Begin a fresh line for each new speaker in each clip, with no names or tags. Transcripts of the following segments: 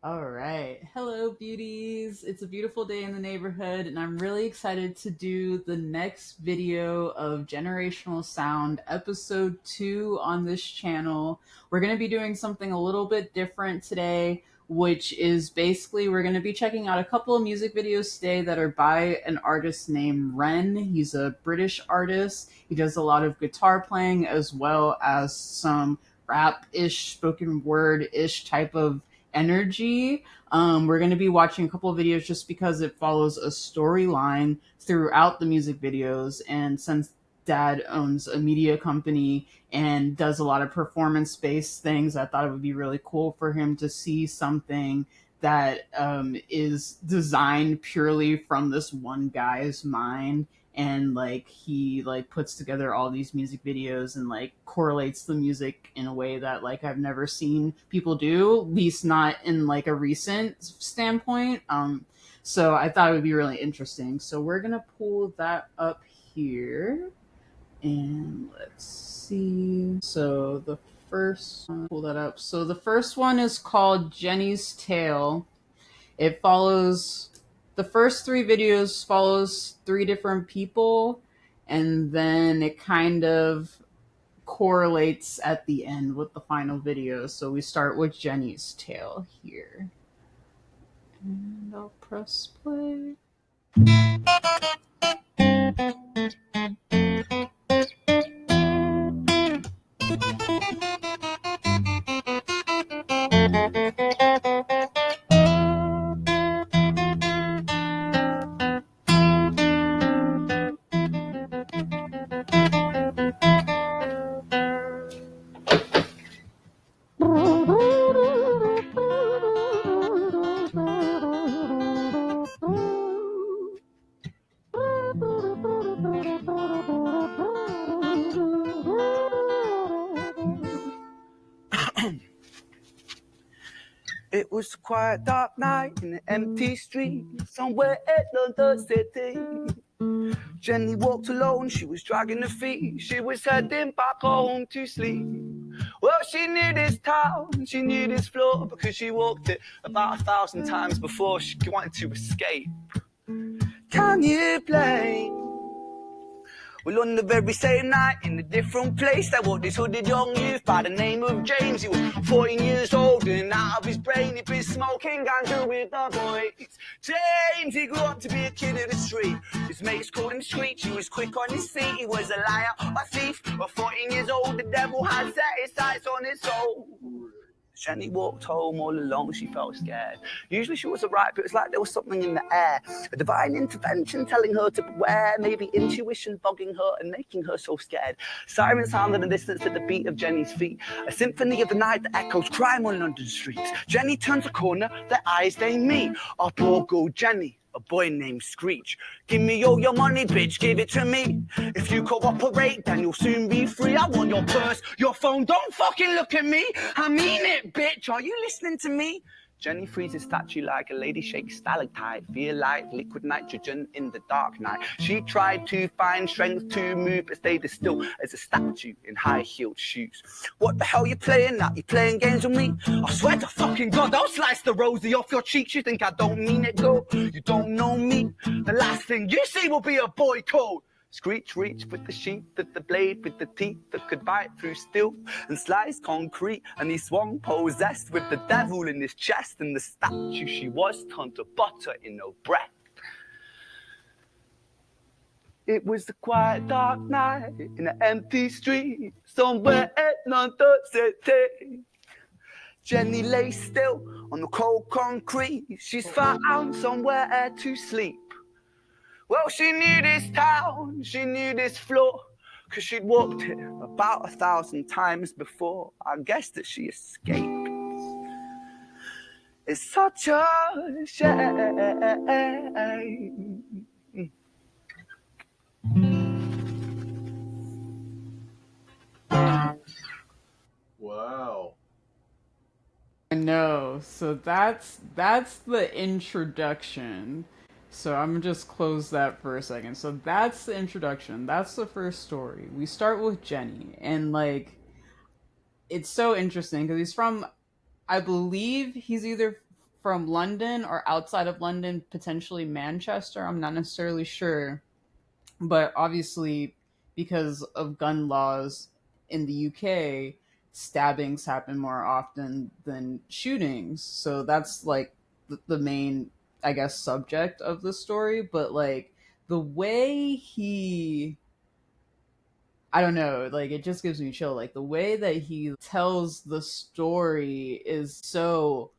All right. Hello, beauties. It's a beautiful day in the neighborhood, and I'm really excited to do the next video of Generational Sound, episode 2 on this channel. We're going to be doing something a little bit different today, which is basically we're going to be checking out a couple of music videos today that are by an artist named Ren. He's a British artist. He does a lot of guitar playing as well as some rap-ish, spoken word-ish type of energy. We're going to be watching a couple of videos just because it follows a storyline throughout the music videos. And since dad owns a media company and does a lot of performance based things, I thought it would be really cool for him to see something that is designed purely from this one guy's mind, and like he like puts together all these music videos and like correlates the music in a way that like I've never seen people do, at least not in like a recent standpoint. So I thought it would be really interesting. So we're gonna pull that up here and let's see. So the first pull that up. So the first one is called Jenny's Tale. It follows the first three videos follows three different people, and then it kind of correlates at the end with the final video. So we start with Jenny's Tale here. And I'll press play.
It was a quiet, dark night in an empty street somewhere in London City. Jenny walked alone, she was dragging her feet. She was heading back home to sleep. Well, she knew this town, she knew this floor, because she walked it about 1,000 times before she wanted to escape. Can you blame? Well, on the very same night, in a different place, there was this hooded young youth by the name of James. He was 14 years old and out of his brain. He'd been smoking ganja with the boys. James, he grew up to be a kid of the street. His mates called him Screech. He was quick on his feet. He was a liar, a thief. At 14 years old, the devil had set his sights on his soul. Jenny walked home all alone, she felt scared. Usually she was alright, but it was like there was something in the air. A divine intervention telling her to beware, maybe intuition bugging her and making her so scared. Sirens sounded in the distance at the beat of Jenny's feet. A symphony of the night that echoes crime on London streets. Jenny turns a corner, their eyes they meet. Our poor girl Jenny, a boy named Screech. Give me all your money, bitch, give it to me. If you cooperate, then you'll soon be free. I want your purse, your phone, don't fucking look at me. I mean it, bitch, are you listening to me? Jenny freezes statue like a lady shakes stalactite. Feel like liquid nitrogen in the dark night. She tried to find strength to move, but stayed as still as a statue in high-heeled shoes. What the hell you playing at? You playing games with me? I swear to fucking God, I'll slice the rosy off your cheeks. You think I don't mean it, girl? You don't know me. The last thing you see will be a boy code. Screech reached with the sheath of the blade, with the teeth that could bite through steel and slice concrete, and he swung possessed with the devil in his chest, and the statue she was turned to butter in her breath. It was a quiet, dark night in an empty street somewhere in London City. Jenny lay still on the cold concrete. She's found somewhere to sleep. Well, she knew this town, she knew this floor, 'cause she'd walked it about 1,000 times before. I guess that she escaped. It's such a shame.
Wow.
I know. So that's the introduction. So I'm gonna just close that for a second. So that's the introduction. That's the first story. We start with Jenny, and like it's so interesting because he's from, I believe he's either from London or outside of London, potentially Manchester. I'm not necessarily sure. But obviously, because of gun laws in the UK, stabbings happen more often than shootings. So that's like the main, I guess, subject of the story. But like the way he, I don't know, like it just gives me chill. Like the way that he tells the story is so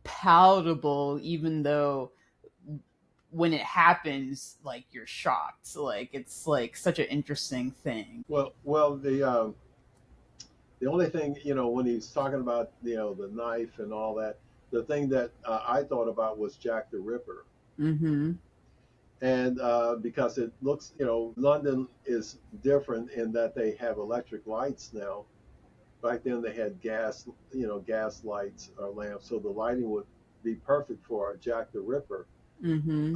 palatable, even though when it happens, like you're shocked. Like it's like such an interesting thing.
Well, the only thing, when he's talking about, the knife and all that, the thing that I thought about was Jack the Ripper.
Mm-hmm.
And because it looks, London is different in that they have electric lights now. Back then they had gas lights or lamps, so the lighting would be perfect for Jack the Ripper.
Mm-hmm.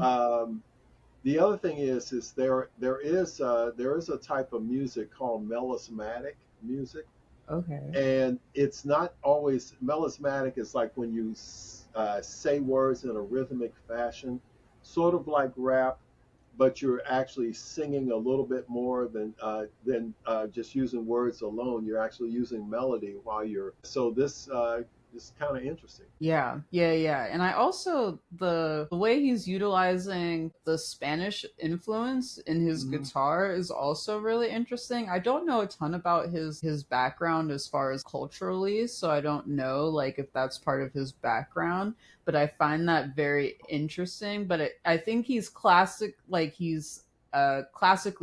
The other thing is there is a type of music called melismatic music.
Okay.
And it's not always melismatic. Is like when you say words in a rhythmic fashion, sort of like rap, but you're actually singing a little bit more than just using words alone. You're actually using melody while you're. So this is kind of interesting.
Yeah. And I also the way he's utilizing the Spanish influence in his guitar is also really interesting. I don't know a ton about his background as far as culturally, so I don't know like if that's part of his background, but I find that very interesting. But I think he's classically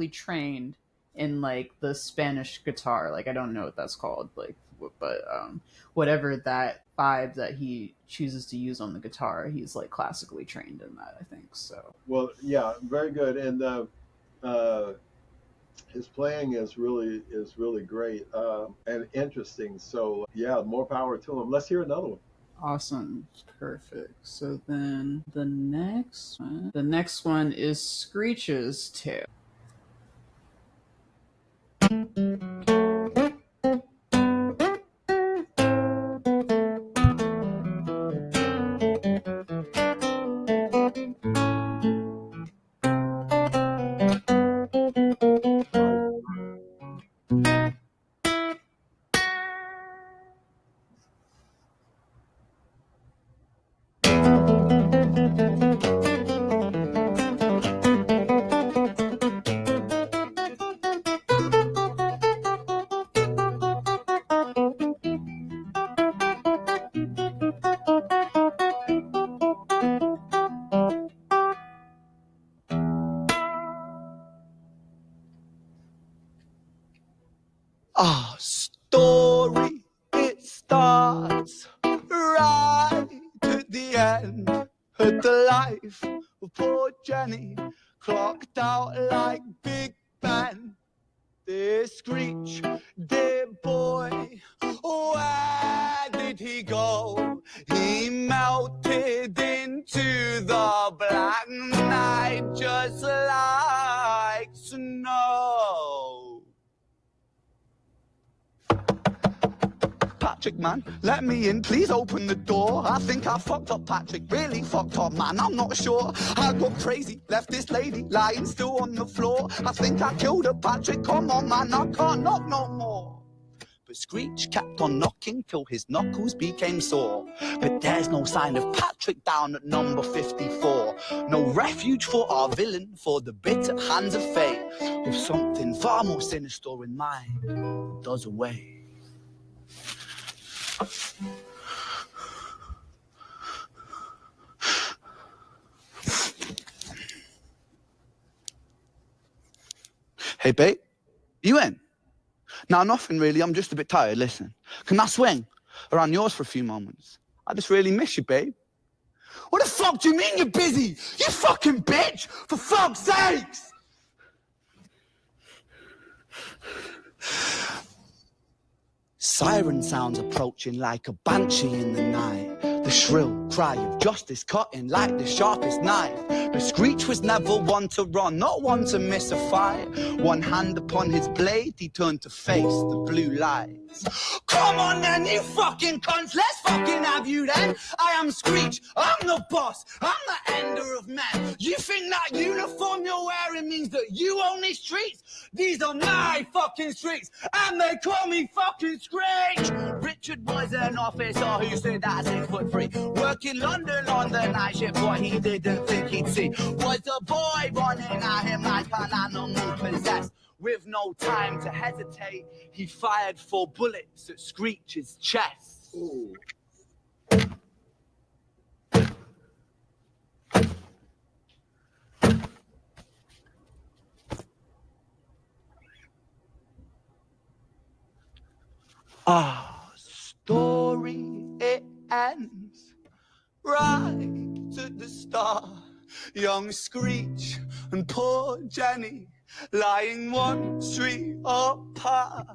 trained in like the Spanish guitar. Like I don't know what that's called, like, but whatever that vibe that he chooses to use on the guitar, he's like classically trained in that, I think. So
well, yeah, very good. And his playing is really great and interesting. So yeah, more power to him. Let's hear another one.
awesome. Perfect. So then the next one is Screech's Tale.
Our story, it starts right at the end of the life of poor Jenny, clocked out like Big Ben. This Screech, dear boy, where did he go? He melted into the black night just like snow. Patrick, man, let me in, please open the door. I think I fucked up, Patrick, really fucked up, man, I'm not sure. I got crazy, left this lady lying still on the floor. I think I killed her, Patrick, come on, man, I can't knock no more. But Screech kept on knocking till his knuckles became sore. But there's no sign of Patrick down at number 54. No refuge for our villain, for the bitter hands of fate. With something far more sinister in mind, does away. Hey, babe, you in? Nah, nothing really, I'm just a bit tired, listen. Can I swing around yours for a few moments? I just really miss you, babe. What the fuck do you mean you're busy? You fucking bitch! For fuck's sakes! Siren sounds approaching like a banshee in the night. The shrill cry of justice cutting like the sharpest knife. But Screech was never one to run, not one to miss a fight. One hand upon his blade, he turned to face the blue light. Come on then, you fucking cunts, let's fucking have you then. I am Screech, I'm the boss, I'm the ender of men. You think that uniform you're wearing means that you own these streets? These are my fucking streets, and they call me fucking Screech. Richard was an officer who stood at 6'3", working London on the night shift. What he didn't think he'd see was a boy running at him like an animal possessed. With no time to hesitate, he fired 4 bullets at Screech's chest.
Ooh.
Our story, it ends right at the start. Young Screech and poor Jenny lying 1 street apart.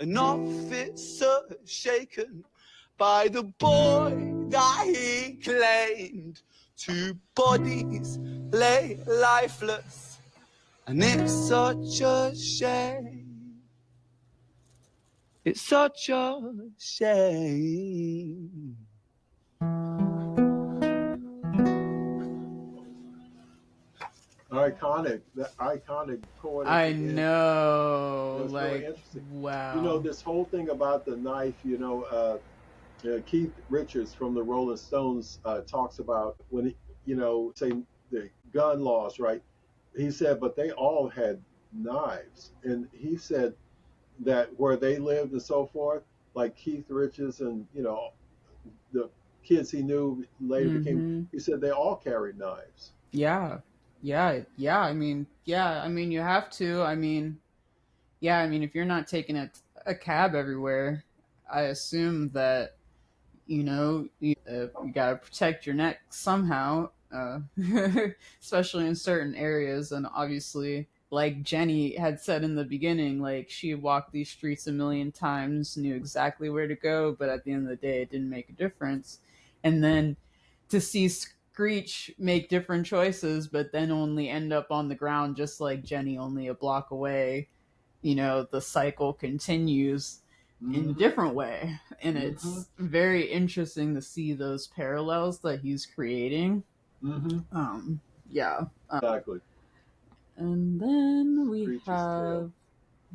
An officer shaken by the boy that he claimed. 2 bodies lay lifeless, and it's such a shame. It's such a shame.
Iconic, that iconic poetic.
I
It
know,
was really
like,
interesting.
wow.
You know, this whole thing about the knife, Keith Richards from the Rolling Stones talks about when he, say the gun laws, right? He said, but they all had knives. And he said that where they lived and so forth, like Keith Richards and, the kids he knew later became, he said they all carried knives.
Yeah. I mean, you have to. If you're not taking a cab everywhere, I assume that, you gotta protect your neck somehow, especially in certain areas. And obviously, like Jenny had said in the beginning, like she walked these streets a million times, knew exactly where to go, but at the end of the day, it didn't make a difference. And then to see Screech make different choices, but then only end up on the ground just like Jenny, only a block away, the cycle continues in a different way. And it's very interesting to see those parallels that he's creating.
Exactly.
And then we
Screech's
have
Tale.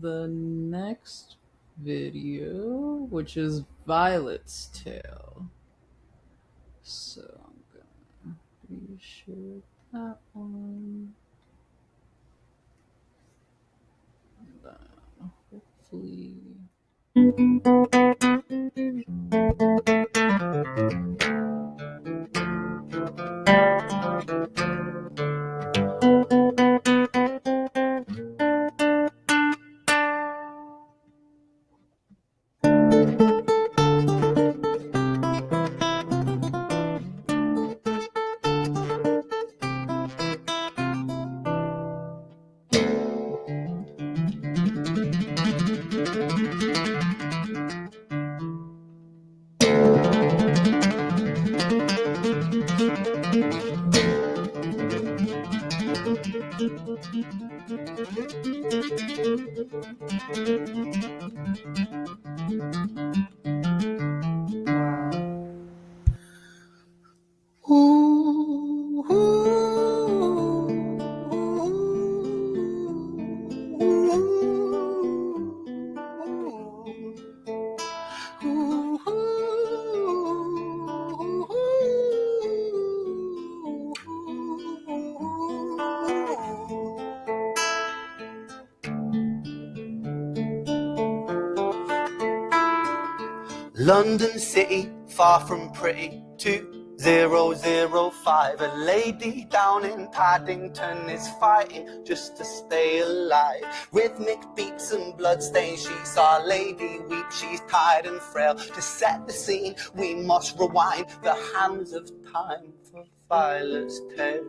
the next video, which is Violet's Tale. So I'm gonna reshare that one. And then hopefully.
London City, far from pretty, 2005. A lady down in Paddington is fighting just to stay alive. Rhythmic beats and bloodstains, she's our lady weep. She's tired and frail. To set the scene, we must rewind the hands of time for Violet's Tale.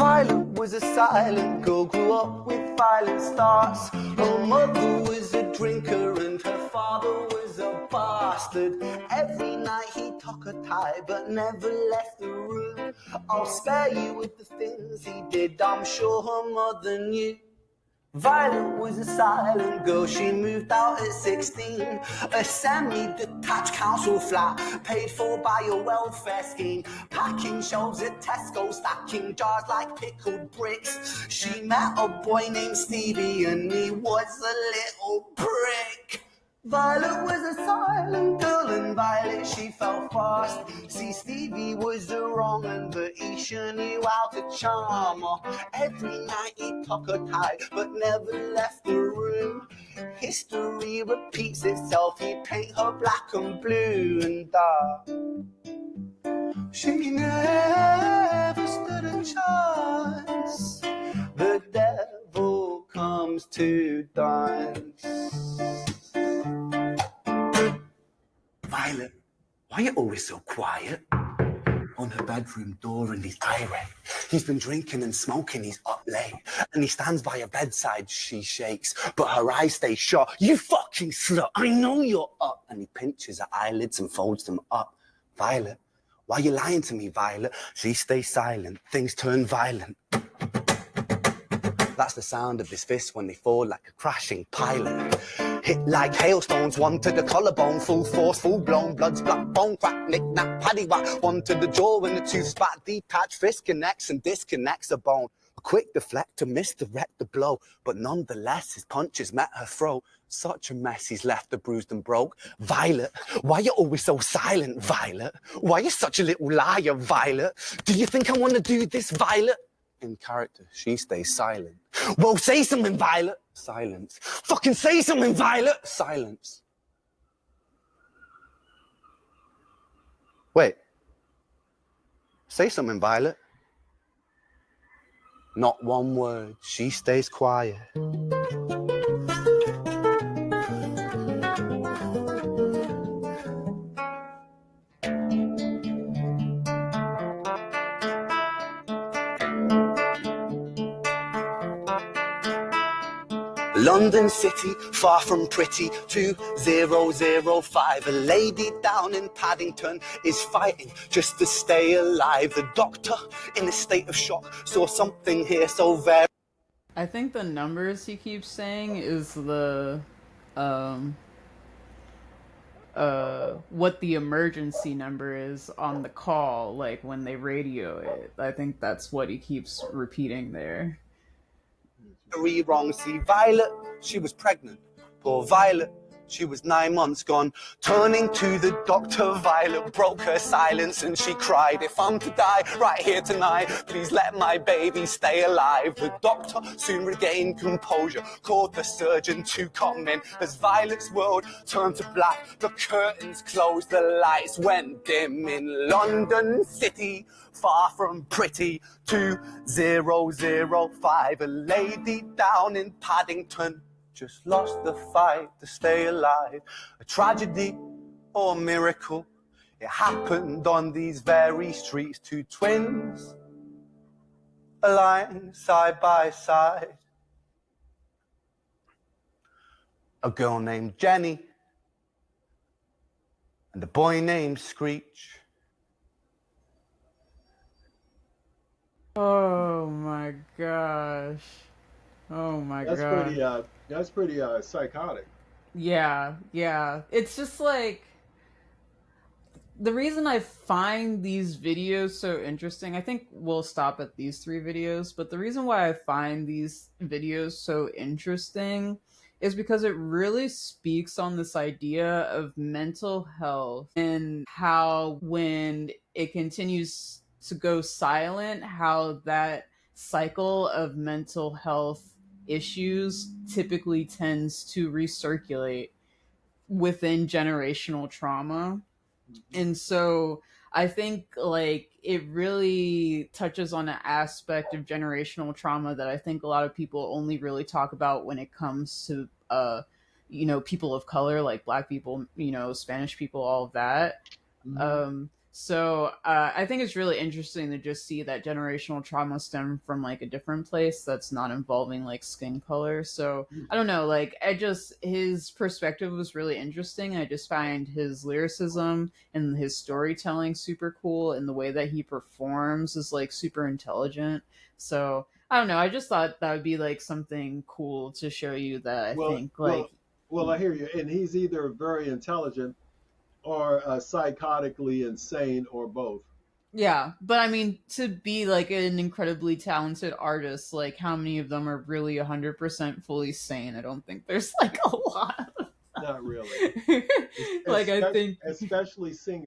Violet was a silent girl, grew up with violent starts. Her mother was a drinker and her father was a bastard. Every night he took a tie but never left the room. I'll spare you with the things he did, I'm sure her mother knew. Violet was a silent girl, she moved out at 16. A semi-detached council flat, paid for by a welfare scheme. Packing shelves at Tesco, stacking jars like pickled bricks. She met a boy named Stevie and he was a little prick. Violet was a silent girl and Violet she fell fast. See, Stevie was the wrong and but Isha knew how to charm her. Every night he took her tie but never left the room. History repeats itself, he paint her black and blue and dark. She never stood a chance. The devil comes to dance. Violet, why are you always so quiet? On her bedroom door and he's irate. He's been drinking and smoking, he's up late. And he stands by her bedside, she shakes, but her eyes stay shut. You fucking slut, I know you're up. And he pinches her eyelids and folds them up. Violet, why are you lying to me, Violet? She stays silent, things turn violent. That's the sound of his fists when they fall like a crashing pilot. Hit like hailstones, one to the collarbone, full force, full blown, blood's black bone, crack, knick, knack, paddywhack, one to the jaw and the tooth spat, detached fist connects and disconnects a bone. A quick deflect to misdirect the blow, but nonetheless his punches met her throat. Such a mess he's left her bruised and broke. Violet, why you always so silent, Violet? Why you such a little liar, Violet? Do you think I want to do this, Violet? In character, she stays silent. Well, say something, Violet. Silence. Fucking say something, Violet. Silence. Wait. Say something, Violet. Not one word. She stays quiet. London City, far from pretty, 2005. A lady down in Paddington is fighting just to stay alive. The doctor, in a state of shock, saw something here so very...
I think the numbers he keeps saying is the what the emergency number is on the call, like when they radio it. I think that's what he keeps repeating there.
Very wrong. See, Violet, she was pregnant. Poor Violet, she was 9 months gone. Turning to the doctor, Violet broke her silence and she cried, if I'm to die right here tonight, please let my baby stay alive. The doctor soon regained composure, called the surgeon to come in. As Violet's world turned to black, the curtains closed, the lights went dim. In London City, far from pretty, 2005. A lady down in Paddington just lost the fight to stay alive. A tragedy or a miracle, it happened on these very streets. Two twins aligned side by side. A girl named Jenny and a boy named Screech.
Oh my gosh. Oh my god.
That's pretty psychotic.
Yeah, yeah. It's just like the reason I find these videos so interesting, I think we'll stop at these 3 videos, but the reason why I find these videos so interesting is because it really speaks on this idea of mental health and how when it continues to go silent, how that cycle of mental health issues typically tends to recirculate within generational trauma. And so I think like it really touches on an aspect of generational trauma that I think a lot of people only really talk about when it comes to people of color, like Black people, Spanish people, all of that.
Mm-hmm.
So I think it's really interesting to just see that generational trauma stem from like a different place that's not involving like skin color. So I don't know, like I just his perspective was really interesting. I just find his lyricism and his storytelling super cool, and the way that he performs is like super intelligent. So I don't know. I just thought that would be like something cool to show you that I
Well,
think like
well, well. I hear you, and he's either very intelligent or psychotically insane, or both.
yeah, but I mean, to be like an incredibly talented artist, like how many of them are really 100% fully sane? I don't think there's like a lot.
Not really.
Like I think
Especially singers.